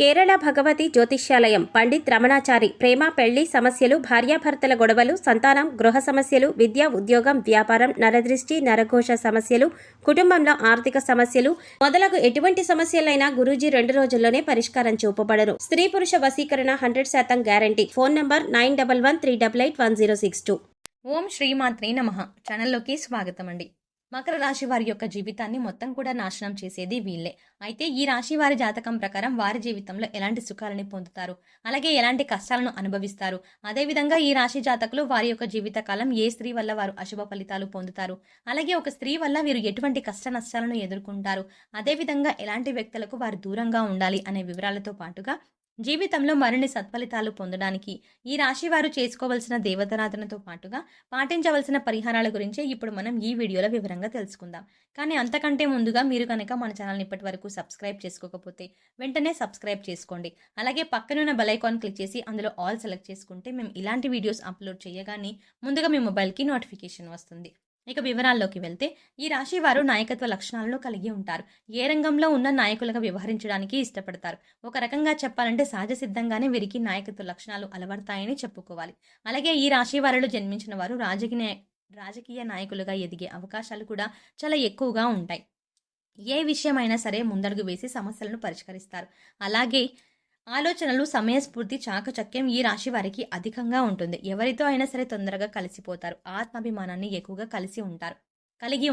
కేరళ భగవతి జ్యోతిష్యాలయం పండిత్ రమణాచారి ప్రేమ పెళ్లి సమస్యలు భార్యాభర్తల గొడవలు సంతానం గృహ సమస్యలు విద్య ఉద్యోగం వ్యాపారం నరదృష్టి నరఘోష సమస్యలు కుటుంబంలో ఆర్థిక సమస్యలు మొదలగు ఎటువంటి సమస్యలైనా గురూజీ 2 రోజుల్లోనే పరిష్కారం చూపబడరు. స్త్రీ పురుష వశీకరణ 100% గ్యారంటీ. Phone number 9113881062. ఓం శ్రీమాత్రే నమః. ఛానల్లోకి స్వాగతం అండి. మకర రాశి వారి యొక్క జీవితాన్ని మొత్తం కూడా నాశనం చేసేది వీళ్ళే. అయితే ఈ రాశి వారి జాతకం ప్రకారం వారి జీవితంలో ఎలాంటి సుఖాలని పొందుతారు, అలాగే ఎలాంటి కష్టాలను అనుభవిస్తారు, అదేవిధంగా ఈ రాశి జాతకులు వారి యొక్క జీవితకాలం ఏ స్త్రీ వల్ల వారు అశుభ ఫలితాలు పొందుతారు, అలాగే ఒక స్త్రీ వల్ల వీరు ఎటువంటి కష్ట నష్టాలను ఎదుర్కొంటారు, అదేవిధంగా ఎలాంటి వ్యక్తులకు వారు దూరంగా ఉండాలి అనే వివరాలతో పాటుగా జీవితంలో మరిన్ని సత్ఫలితాలు పొందడానికి ఈ రాశి వారు చేసుకోవలసిన దేవతారాధనతో పాటుగా పాటించవలసిన పరిహారాల గురించి ఇప్పుడు మనం ఈ వీడియోలో వివరంగా తెలుసుకుందాం. కానీ అంతకంటే ముందుగా మీరు కనుక మన ఛానల్ని ఇప్పటి వరకు సబ్స్క్రైబ్ చేసుకోకపోతే వెంటనే సబ్స్క్రైబ్ చేసుకోండి. అలాగే పక్కనున్న బెల్ ఐకాన్ క్లిక్ చేసి అందులో ఆల్ సెలెక్ట్ చేసుకుంటే మేము ఇలాంటి వీడియోస్ అప్లోడ్ చేయగానే ముందుగా మీ మొబైల్కి నోటిఫికేషన్ వస్తుంది. ఇక వివరాల్లోకి వెళ్తే ఈ రాశి వారు నాయకత్వ లక్షణాలను కలిగి ఉంటారు. ఏ రంగంలో ఉన్న నాయకులుగా వ్యవహరించడానికి ఇష్టపడతారు. ఒక రకంగా చెప్పాలంటే సహజ సిద్ధంగానే వీరికి నాయకత్వ లక్షణాలు అలవడతాయని చెప్పుకోవాలి. అలాగే ఈ రాశి వారిలో జన్మించిన వారు రాజకీయ నాయకులుగా ఎదిగే అవకాశాలు కూడా చాలా ఎక్కువగా ఉంటాయి. ఏ విషయమైనా సరే ముందడుగు వేసి సమస్యలను పరిష్కరిస్తారు. అలాగే ఆలోచనలు, సమయస్ఫూర్తి, చాకచక్యం ఈ రాశి వారికి అధికంగా ఉంటుంది. ఎవరితో అయినా సరే తొందరగా కలిసిపోతారు. ఆత్మాభిమానాన్ని ఎక్కువగా కలిగి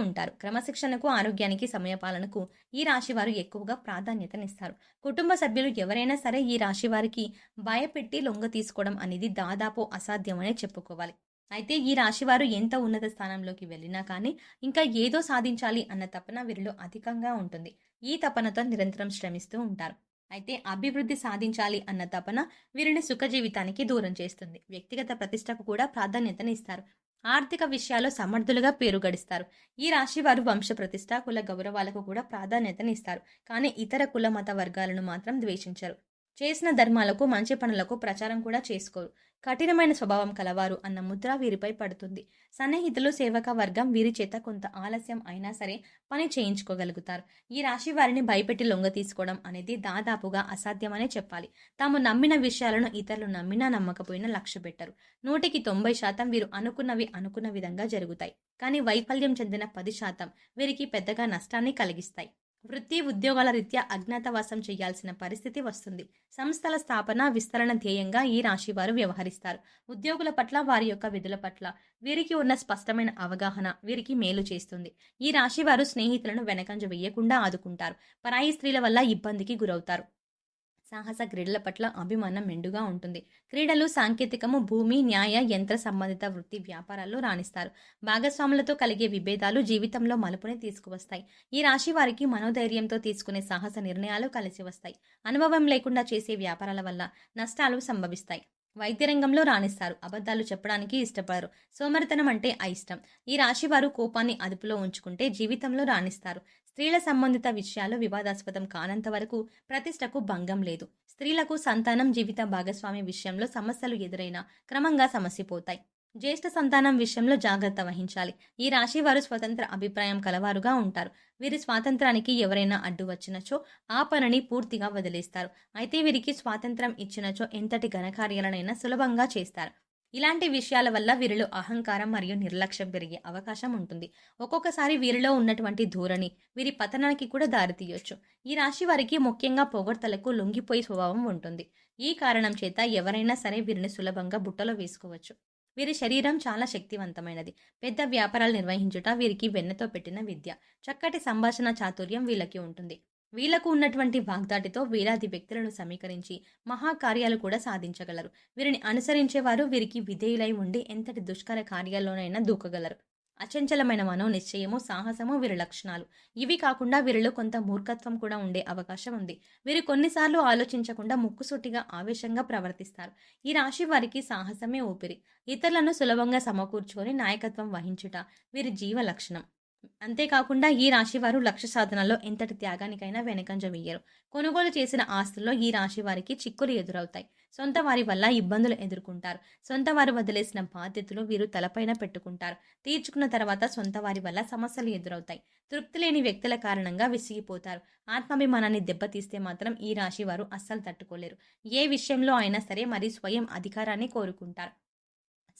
ఉంటారు. క్రమశిక్షణకు, ఆరోగ్యానికి, సమయపాలనకు ఈ రాశి వారు ఎక్కువగా ప్రాధాన్యతనిస్తారు. కుటుంబ సభ్యులు ఎవరైనా సరే ఈ రాశి వారికి భయపెట్టి లొంగ తీసుకోవడం అనేది దాదాపు అసాధ్యమనే చెప్పుకోవాలి. అయితే ఈ రాశివారు ఎంత ఉన్నత స్థానంలోకి వెళ్ళినా కానీ ఇంకా ఏదో సాధించాలి అన్న తపన వీరిలో అధికంగా ఉంటుంది. ఈ తపనతో నిరంతరం శ్రమిస్తూ ఉంటారు. అయితే అభివృద్ధి సాధించాలి అన్న తపన వీరిని సుఖ జీవితానికి దూరం చేస్తుంది. వ్యక్తిగత ప్రతిష్టకు కూడా ప్రాధాన్యతని ఇస్తారు. ఆర్థిక విషయాల్లో సమర్థులుగా పేరు గడిస్తారు. ఈ రాశి వారు వంశ ప్రతిష్ట, కుల గౌరవాలకు కూడా ప్రాధాన్యతని ఇస్తారు. కానీ ఇతర కుల మత వర్గాలను మాత్రం ద్వేషించరు. చేసిన ధర్మాలకు, మంచి పనులకు ప్రచారం కూడా చేసుకోరు. కఠినమైన స్వభావం కలవారు అన్న ముద్ర వీరిపై పడుతుంది. సన్నిహితులు, సేవక వర్గం వీరి చేత కొంత ఆలస్యం అయినా సరే పని చేయించుకోగలుగుతారు. ఈ రాశి వారిని భయపెట్టి లొంగ తీసుకోవడం అనేది దాదాపుగా అసాధ్యమనే చెప్పాలి. తాము నమ్మిన విషయాలను ఇతరులు నమ్మినా నమ్మకపోయినా లక్ష్య పెట్టరు. 100% వీరు అనుకున్న విధంగా జరుగుతాయి. కానీ వైఫల్యం చెందిన 10% వీరికి పెద్దగా నష్టాన్ని కలిగిస్తాయి. వృత్తి, ఉద్యోగాల రీత్యా అజ్ఞాతవాసం చేయాల్సిన పరిస్థితి వస్తుంది. సంస్థల స్థాపన, విస్తరణ ధ్యేయంగా ఈ రాశి వారు వ్యవహరిస్తారు. ఉద్యోగుల పట్ల, వారి యొక్క విధుల పట్ల వీరికి ఉన్న స్పష్టమైన అవగాహన వీరికి మేలు చేస్తుంది. ఈ రాశి వారు స్నేహితులను వెనకంజ వేయకుండా ఆదుకుంటారు. పరాయి స్త్రీల వల్ల ఇబ్బందికి గురవుతారు. సాహస క్రీడల పట్ల అభిమానం మెండుగా ఉంటుంది. క్రీడలు, సాంకేతికము, భూమి, న్యాయ, యంత్ర సంబంధిత వృత్తి వ్యాపారాల్లో రాణిస్తారు. భాగస్వాములతో కలిగే విభేదాలు జీవితంలో మలుపుని తీసుకువస్తాయి. ఈ రాశి వారికి మనోధైర్యంతో తీసుకునే సాహస నిర్ణయాలు కలిసి వస్తాయి. అనుభవం లేకుండా చేసే వ్యాపారాల వల్ల నష్టాలు సంభవిస్తాయి. వైద్య రంగంలో రాణిస్తారు. అబద్ధాలు చెప్పడానికి ఇష్టపడరు. సోమరితనం అంటే అయిష్టం. ఈ రాశి వారు కోపాన్ని అదుపులో ఉంచుకుంటే జీవితంలో రాణిస్తారు. స్త్రీల సంబంధిత విషయాలు వివాదాస్పదం కానంత వరకు ప్రతిష్టకు భంగం లేదు. స్త్రీలకు సంతానం, జీవిత భాగస్వామి విషయంలో సమస్యలు ఎదురైనా క్రమంగా సమసిపోతాయి. జ్యేష్ఠ సంతానం విషయంలో జాగ్రత్త వహించాలి. ఈ రాశి వారు స్వతంత్ర అభిప్రాయం కలవారుగా ఉంటారు. వీరి స్వాతంత్రానికి ఎవరైనా అడ్డు వచ్చినచో ఆ పనిని పూర్తిగా వదిలేస్తారు. అయితే వీరికి స్వాతంత్రం ఇచ్చినచో ఎంతటి ఘనకార్యాలనైనా సులభంగా చేస్తారు. ఇలాంటి విషయాల వల్ల వీరిలో అహంకారం మరియు నిర్లక్ష్యం పెరిగే అవకాశం ఉంటుంది. ఒక్కొక్కసారి వీరిలో ఉన్నటువంటి ధోరణి వీరి పతనానికి కూడా దారితీయొచ్చు. ఈ రాశి వారికి ముఖ్యంగా పొగడ్తలకు లొంగిపోయే స్వభావం ఉంటుంది. ఈ కారణం చేత ఎవరైనా సరే వీరిని సులభంగా బుట్టలో వేసుకోవచ్చు. వీరి శరీరం చాలా శక్తివంతమైనది. పెద్ద వ్యాపారాలు నిర్వహించుట వీరికి వెన్నతో పెట్టిన విద్య. చక్కటి సంభాషణ చాతుర్యం వీళ్ళకి ఉంటుంది. వీళ్లకు ఉన్నటువంటి వాగ్దాటితో వేలాది వ్యక్తులను సమీకరించి మహాకార్యాలు కూడా సాధించగలరు. వీరిని అనుసరించేవారు వీరికి విధేయులై ఉండి ఎంతటి దుష్కర కార్యాల్లోనైనా దూకగలరు. అచంచలమైన మనోనిశ్చయము, సాహసము వీరి లక్షణాలు. ఇవి కాకుండా వీరిలో కొంత మూర్ఖత్వం కూడా ఉండే అవకాశం ఉంది. వీరు కొన్నిసార్లు ఆలోచించకుండా ముక్కుసూటిగా, ఆవేశంగా ప్రవర్తిస్తారు. ఈ రాశి వారికి సాహసమే ఊపిరి. ఇతరులను సులభంగా సమకూర్చుకొని నాయకత్వం వహించుట వీరి జీవ లక్షణం. అంతేకాకుండా ఈ రాశి వారు లక్ష్య సాధనలో ఎంతటి త్యాగానికైనా వెనకంజ వెయ్యరు. కొనుగోలు చేసిన ఆస్తుల్లో ఈ రాశి వారికి చిక్కులు ఎదురవుతాయి. సొంత వారి వల్ల ఇబ్బందులు ఎదుర్కొంటారు. సొంత వారు వదిలేసిన బాధ్యతలు వీరు తలపైన పెట్టుకుంటారు. తీర్చుకున్న తర్వాత సొంత వారి వల్ల సమస్యలు ఎదురవుతాయి. తృప్తి లేని వ్యక్తుల కారణంగా విసిగిపోతారు. ఆత్మాభిమానాన్ని దెబ్బతీస్తే మాత్రం ఈ రాశి వారు అస్సలు తట్టుకోలేరు. ఏ విషయంలో అయినా సరే మరి స్వయం అధికారాన్ని కోరుకుంటారు.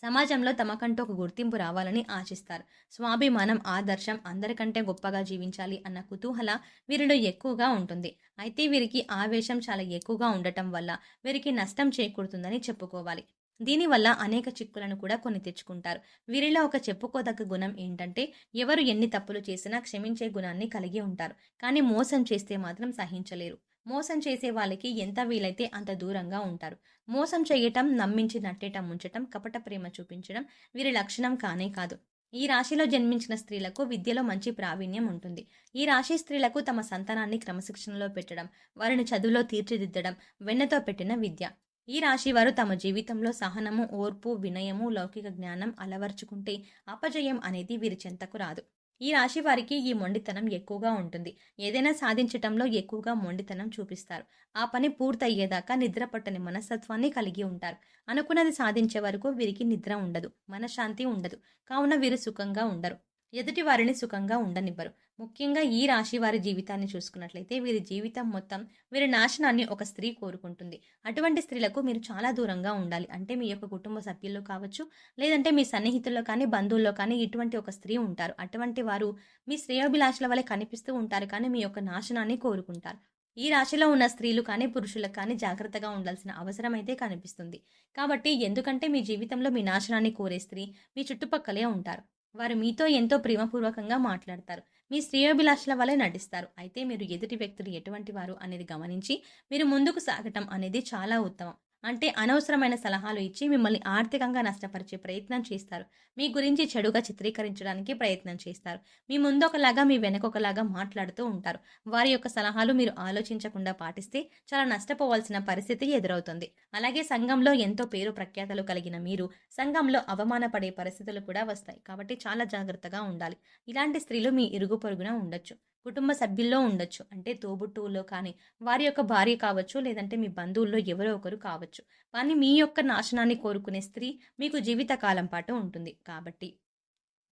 సమాజంలో తమకంటూ ఒక గుర్తింపు రావాలని ఆశిస్తారు. స్వాభిమానం, ఆదర్శం, అందరికంటే గొప్పగా జీవించాలి అన్న కుతూహల వీరిలో ఎక్కువగా ఉంటుంది. అయితే వీరికి ఆవేశం చాలా ఎక్కువగా ఉండటం వల్ల వీరికి నష్టం చేకూరుతుందని చెప్పుకోవాలి. దీనివల్ల అనేక చిక్కులను కూడా కొని తెచ్చుకుంటారు. వీరిలో ఒక చెప్పుకోదగ్గ గుణం ఏంటంటే ఎవరు ఎన్ని తప్పులు చేసినా క్షమించే గుణాన్ని కలిగి ఉంటారు. కానీ మోసం చేస్తే మాత్రం సహించలేరు. మోసం చేసే వాళ్ళకి ఎంత వీలైతే అంత దూరంగా ఉంటారు. మోసం చేయటం, నమ్మించి నట్టేట ముంచటం, కపట ప్రేమ చూపించడం వీరి లక్షణం కానే కాదు. ఈ రాశిలో జన్మించిన స్త్రీలకు విద్యలో మంచి ప్రావీణ్యం ఉంటుంది. ఈ రాశి స్త్రీలకు తమ సంతానాన్ని క్రమశిక్షణలో పెట్టడం, వారిని చదువులో తీర్చిదిద్దడం వెన్నతో పెట్టిన విద్య. ఈ రాశి వారు తమ జీవితంలో సహనము, ఓర్పు, వినయము, లౌకిక జ్ఞానం అలవర్చుకుంటే అపజయం అనేది వీరి చెంతకు రాదు. ఈ రాశి వారికి ఈ మొండితనం ఎక్కువగా ఉంటుంది. ఏదైనా సాధించటంలో ఎక్కువగా మొండితనం చూపిస్తారు. ఆ పని పూర్తయ్యేదాకా నిద్ర పట్టని మనస్తత్వాన్ని కలిగి ఉంటారు. అనుకున్నది సాధించే వరకు వీరికి నిద్ర ఉండదు, మనశ్శాంతి ఉండదు. కావున వీరు సుఖంగా ఉండరు. ఎదుటి వారిని సుఖంగా ఉండనివ్వరు. ముఖ్యంగా ఈ రాశి వారి జీవితాన్ని చూసుకున్నట్లయితే వీరి జీవితం మొత్తం వీరి నాశనాన్ని ఒక స్త్రీ కోరుకుంటుంది. అటువంటి స్త్రీలకు మీరు చాలా దూరంగా ఉండాలి. అంటే మీ యొక్క కుటుంబ సభ్యుల్లో కావచ్చు, లేదంటే మీ సన్నిహితుల్లో కానీ, బంధువుల్లో కానీ ఇటువంటి ఒక స్త్రీ ఉంటారు. అటువంటి వారు మీ శ్రేయోభిలాషుల వలె కనిపిస్తూ ఉంటారు, కానీ మీ యొక్క నాశనాన్ని కోరుకుంటారు. ఈ రాశిలో ఉన్న స్త్రీలు కానీ, పురుషులకు కానీ జాగ్రత్తగా ఉండాల్సిన అవసరం అయితే కనిపిస్తుంది. కాబట్టి ఎందుకంటే మీ జీవితంలో మీ నాశనాన్ని కోరే స్త్రీ మీ చుట్టుపక్కలే ఉంటారు. వారు మీతో ఎంతో ప్రేమపూర్వకంగా మాట్లాడతారు. మీ శ్రేయోభిలాషుల వలె నటిస్తారు. అయితే మీరు ఎదుటి వ్యక్తులు ఎటువంటి వారు అనేది గమనించి మీరు ముందుకు సాగటం అనేది చాలా ఉత్తమం. అంటే అనవసరమైన సలహాలు ఇచ్చి మిమ్మల్ని ఆర్థికంగా నష్టపరిచే ప్రయత్నం చేస్తారు. మీ గురించి చెడుగా చిత్రీకరించడానికి ప్రయత్నం చేస్తారు. మీ ముందొకలాగా మీ వెనకొకలాగా మాట్లాడుతూ ఉంటారు. వారి యొక్క సలహాలు మీరు ఆలోచించకుండా పాటిస్తే చాలా నష్టపోవాల్సిన పరిస్థితి ఎదురవుతుంది. అలాగే సంఘంలో ఎంతో పేరు ప్రఖ్యాతలు కలిగిన మీరు సంఘంలో అవమానపడే పరిస్థితులు కూడా వస్తాయి. కాబట్టి చాలా జాగ్రత్తగా ఉండాలి. ఇలాంటి స్త్రీలు మీ ఇరుగు పొరుగున ఉండొచ్చు. కుటుంబ సభ్యుల్లో ఉండొచ్చు. అంటే తోబుట్టువుల్లో కానీ, వారి యొక్క భార్య కావచ్చు, లేదంటే మీ బంధువుల్లో ఎవరో ఒకరు కావచ్చు. కానీ మీ యొక్క నాశనాన్ని కోరుకునే స్త్రీ మీకు జీవితకాలం పాటు ఉంటుంది. కాబట్టి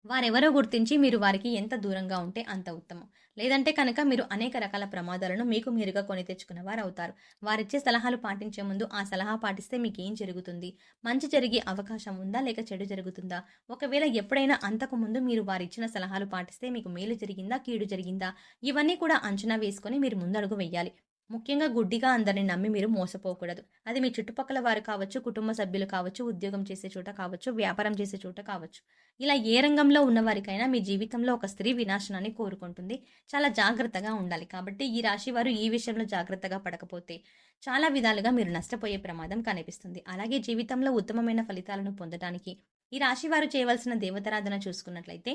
వారెవరో గుర్తించి మీరు వారికి ఎంత దూరంగా ఉంటే అంత ఉత్తమం. లేదంటే కనుక మీరు అనేక రకాల ప్రమాదాలను మీకు మీరుగా కొని తెచ్చుకున్న వారు అవుతారు. వారిచ్చే సలహాలు పాటించే ముందు ఆ సలహా పాటిస్తే మీకేం జరుగుతుంది? మంచి జరిగే అవకాశం ఉందా? లేక చెడు జరుగుతుందా? ఒకవేళ ఎప్పుడైనా అంతకు ముందు మీరు వారిచ్చిన సలహాలు పాటిస్తే మీకు మేలు జరిగిందా? కీడు జరిగిందా? ఇవన్నీ కూడా అంచనా వేసుకొని మీరు ముందడుగు వెయ్యాలి. ముఖ్యంగా గుడ్డిగా అందరిని నమ్మి మీరు మోసపోకూడదు. అది మీ చుట్టుపక్కల వారు కావచ్చు, కుటుంబ సభ్యులు కావచ్చు, ఉద్యోగం చేసే చోట కావచ్చు, వ్యాపారం చేసే చోట కావచ్చు. ఇలా ఏ రంగంలో ఉన్నవారికైనా మీ జీవితంలో ఒక స్త్రీ వినాశనాన్ని కోరుకుంటుంది. చాలా జాగ్రత్తగా ఉండాలి. కాబట్టి ఈ రాశి వారు ఈ విషయంలో జాగ్రత్తగా పడకపోతే చాలా విధాలుగా మీరు నష్టపోయే ప్రమాదం కనిపిస్తుంది. అలాగే జీవితంలో ఉత్తమమైన ఫలితాలను పొందడానికి ఈ రాశి వారు చేయవలసిన దేవతారాధన చూసుకున్నట్లయితే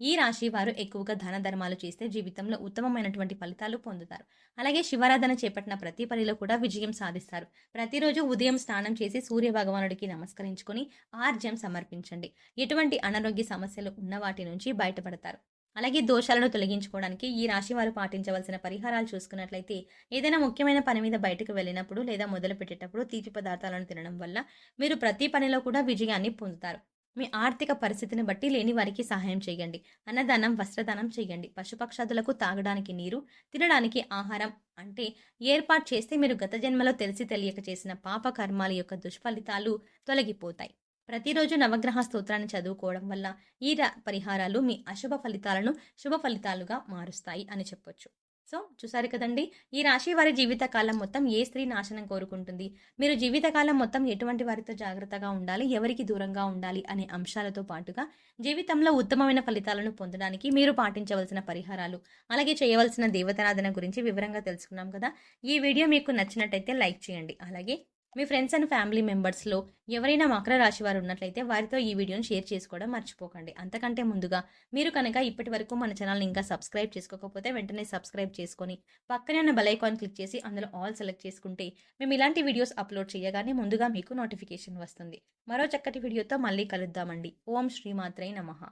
ఈ రాశి వారు ఎక్కువగా దాన ధర్మాలు చేస్తే జీవితంలో ఉత్తమమైనటువంటి ఫలితాలు పొందుతారు. అలాగే శివారాధన చేపట్టిన ప్రతి పనిలో కూడా విజయం సాధిస్తారు. ప్రతిరోజు ఉదయం స్నానం చేసి సూర్య భగవానుడికి నమస్కరించుకొని ఆర్జ్యం సమర్పించండి. ఎటువంటి అనారోగ్య సమస్యలు ఉన్న వాటి నుంచి బయటపడతారు. అలాగే దోషాలను తొలగించుకోవడానికి ఈ రాశి వారు పాటించవలసిన పరిహారాలు చూసుకున్నట్లయితే ఏదైనా ముఖ్యమైన పని మీద బయటకు వెళ్ళినప్పుడు లేదా మొదలు పెట్టేటప్పుడు తీపి పదార్థాలను తినడం వల్ల మీరు ప్రతి పనిలో కూడా విజయాన్ని పొందుతారు. మీ ఆర్థిక పరిస్థితిని బట్టి లేని వారికి సహాయం చేయండి. అన్నదానం, వస్త్రదానం చేయండి. పశుపక్షాదులకు తాగడానికి నీరు, తినడానికి ఆహారం అంటే ఏర్పాటు చేస్తే మీరు గత జన్మలో తెలిసి తెలియక చేసిన పాప కర్మాల యొక్క దుష్ఫలితాలు తొలగిపోతాయి. ప్రతిరోజు నవగ్రహ స్తోత్రాన్ని చదువుకోవడం వల్ల ఈ పరిహారాలు మీ అశుభ ఫలితాలను శుభ ఫలితాలుగా మారుస్తాయి అని చెప్పొచ్చు. సో చూసారు కదండి, ఈ రాశి వారి జీవితకాలం మొత్తం ఏ స్త్రీ నాశనం కోరుకుంటుంది, మీరు జీవితకాలం మొత్తం ఎటువంటి వారితో జాగ్రత్తగా ఉండాలి, ఎవరికి దూరంగా ఉండాలి అనే అంశాలతో పాటుగా జీవితంలో ఉత్తమమైన ఫలితాలను పొందడానికి మీరు పాటించవలసిన పరిహారాలు, అలాగే చేయవలసిన దేవతారాధన గురించి వివరంగా తెలుసుకున్నాం కదా. ఈ వీడియో మీకు నచ్చినట్టయితే లైక్ చేయండి. అలాగే మీ ఫ్రెండ్స్ అండ్ ఫ్యామిలీ మెంబర్స్లో ఎవరైనా మకర రాశి వారు ఉన్నట్లయితే వారితో ఈ వీడియోని షేర్ చేసుకోవడం మర్చిపోకండి. అంతకంటే ముందుగా మీరు కనుక ఇప్పటి వరకు మన ఛానల్ని ఇంకా సబ్స్క్రైబ్ చేసుకోకపోతే వెంటనే సబ్స్క్రైబ్ చేసుకొని పక్కనే ఉన్న బెల్ ఐకాన్ క్లిక్ చేసి అందులో ఆల్ సెలెక్ట్ చేసుకుంటే మేము ఇలాంటి వీడియోస్ అప్లోడ్ చేయగానే ముందుగా మీకు నోటిఫికేషన్ వస్తుంది. మరో చక్కటి వీడియోతో మళ్ళీ కలుద్దామండి. ఓం శ్రీమాత్రే నమః.